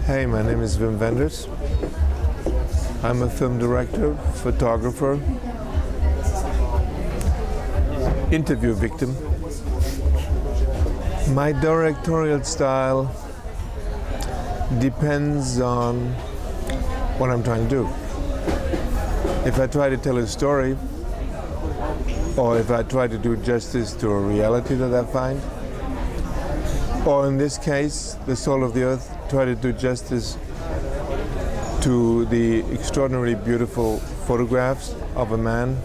Hey, my name is Wim Wenders. I'm a film director, photographer, interview victim. My directorial style depends on what I'm trying to do. If I try to tell a story, or if I try to do justice to a reality that I find, or in this case, the soul of the earth, try to do justice to the extraordinarily beautiful photographs of a man,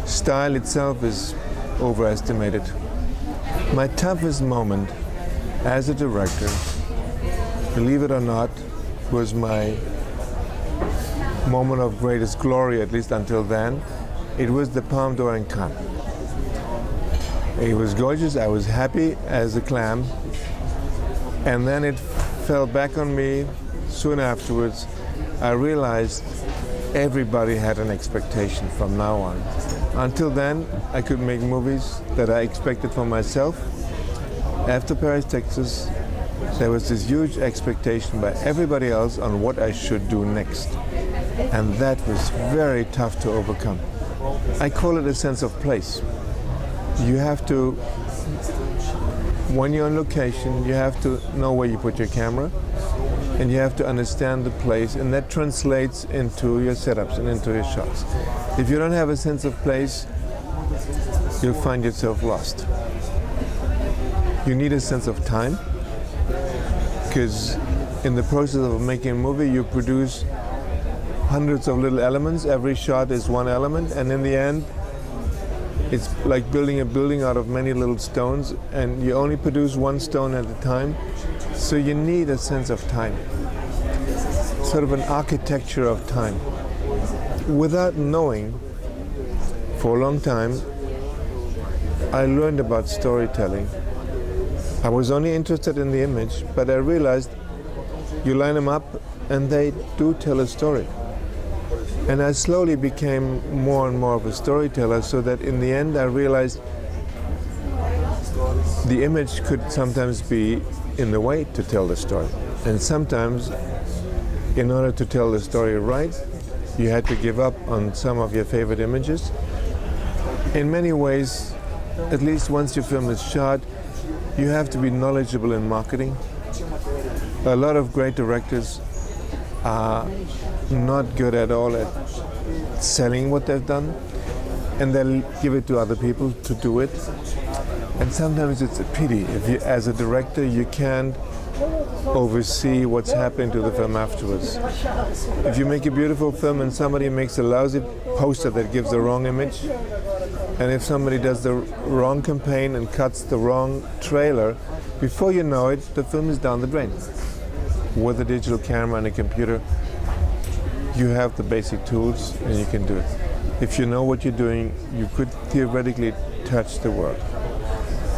style itself is overestimated. My toughest moment as a director, believe it or not, was my moment of greatest glory, at least until then. It was the Palme d'Or in Cannes. It was gorgeous, I was happy as a clam, and then it fell back on me soon afterwards. I realized everybody had an expectation from now on. Until then, I could make movies that I expected for myself. After Paris, Texas, there was this huge expectation by everybody else on what I should do next. And that was very tough to overcome. I call it a sense of place. You have to, when you're on location, you have to know where you put your camera, and you have to understand the place, and that translates into your setups and into your shots. If you don't have a sense of place, you'll find yourself lost. You need a sense of time, because in the process of making a movie, you produce hundreds of little elements. Every shot is one element, and in the end, it's like building a building out of many little stones, and you only produce one stone at a time. So you need a sense of time, sort of an architecture of time. Without knowing, for a long time, I learned about storytelling. I was only interested in the image, but I realized you line them up and they do tell a story. And I slowly became more and more of a storyteller, so that in the end I realized the image could sometimes be in the way to tell the story. And sometimes, in order to tell the story right, you had to give up on some of your favorite images. In many ways, at least once your film is shot, you have to be knowledgeable in marketing. A lot of great directors are not good at all at selling what they've done, and they'll give it to other people to do it. And sometimes it's a pity. If you, as a director, you can't oversee what's happening to the film afterwards. If you make a beautiful film and somebody makes a lousy poster that gives the wrong image, and if somebody does the wrong campaign and cuts the wrong trailer, before you know it, the film is down the drain. With a digital camera and a computer, you have the basic tools and you can do it. If you know what you're doing, you could theoretically touch the world.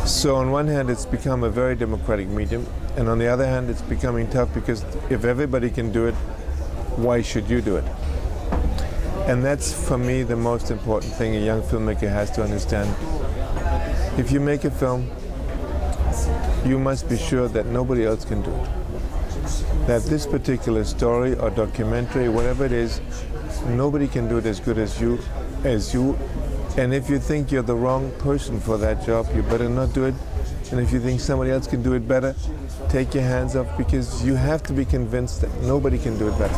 So on one hand, it's become a very democratic medium, and on the other hand, it's becoming tough, because if everybody can do it, why should you do it? And that's, for me, the most important thing a young filmmaker has to understand. If you make a film, you must be sure that nobody else can do it. That this particular story or documentary, whatever it is, nobody can do it as good as you. And if you think you're the wrong person for that job, you better not do it. And if you think somebody else can do it better, take your hands off, because you have to be convinced that nobody can do it better.